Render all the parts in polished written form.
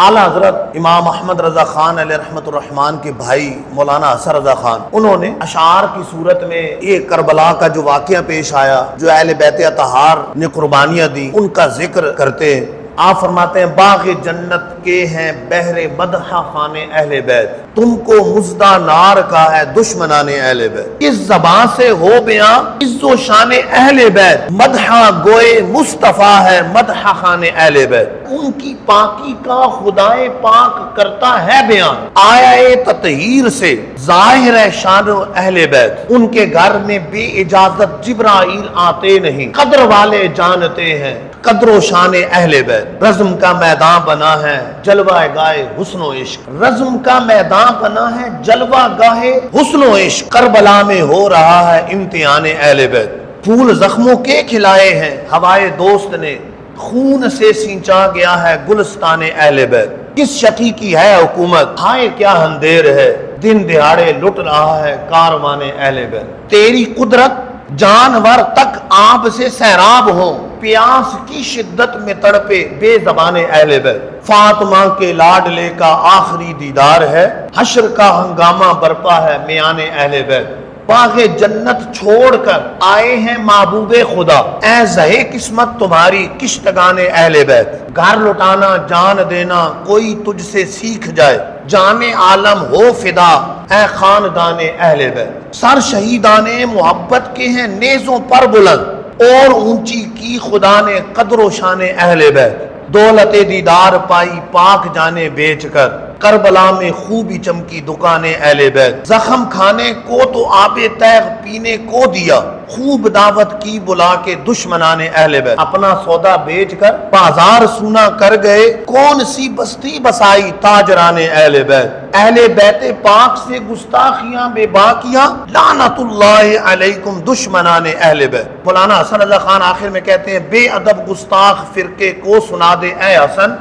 اعلیٰ حضرت امام احمد رضا خان علیہ رحمت الرحمن کے بھائی مولانا حسن رضا خان، انہوں نے اشعار کی صورت میں یہ کربلا کا جو واقعہ پیش آیا، جو اہل بیت اطہار نے قربانیاں دی، ان کا ذکر کرتے آپ فرماتے ہیں باغ جنت کے ہیں بحر مدح خان اہل بیت، تم کو مزدہ نار کا ہے دشمنان اہل بیت، اس زبان سے ہو بیاں عز و شان اہل بیت، مدح گوئے مصطفیٰ ہے مدح خان اہل بیت، ان کی پاکی کا خدائے پاک کرتا ہے بیان، آیا تطہیر سے ظاہر ہے شان اہل بیت، ان کے گھر میں بے اجازت جبرائیل آتے نہیں، قدر والے جانتے ہیں قدر و شان اہل بیت، رزم کا میدان بنا ہے جلوہ گاہ حسن و عشق، رزم کا میدان بنا ہے جلوہ گاہ حسن و عشق، کربلا میں ہو رہا ہے امتحان اہل بیت، پھول زخموں کے کھلائے ہیں ہوائے دوست نے، خون سے سینچا گیا ہے گلستان اہل بیت، کس شقی کی ہے حکومت ہائے کیا اندھیر ہے، دن دہاڑے لٹ رہا ہے کاروان اہل بیت، تیری قدرت جانور تک آب سے سیراب ہوں، پیاس کی شدت میں تڑپے بے زبان اہل بیت، فاطمہ کے لاڈلے کا آخری دیدار ہے، حشر کا ہنگامہ برپا ہے میان اہل بیت، باغ جنت چھوڑ کر آئے ہیں محبوب خدا، اے زہے قسمت تمہاری کشتگان اہل بیت، گھر لٹانا جان دینا کوئی تجھ سے سیکھ جائے، جام عالم ہو فدا اے خاندان اہل بیت، سر شہیدان محبت کے ہیں نیزوں پر بلند، اور اونچی کی خدا نے قدر و شان اہل بیت، دولت دیدار پائی پاک جانے بیچ کر، کربلا میں خوبی چمکی دکان اہل بیت، زخم کھانے کو تو آب تیغ پینے کو دیا، خوب دعوت کی بلا کے دشمنان اہل بیت، اپنا سودا بیچ کر بازار سونا کر گئے، کون سی بستی بسائی تاجران اہل بیت، اہل بیت پاک سے گستاخیاں بے باکیاں لعنت اللہ علیکم دشمنان اہل بیت۔ مولانا حسن رضا خان آخر میں کہتے ہیں بے ادب گستاخ فرقے کو سنا دے اے حسن،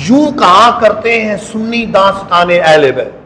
یوں کہا کرتے ہیں سنی داستان اہل بیت۔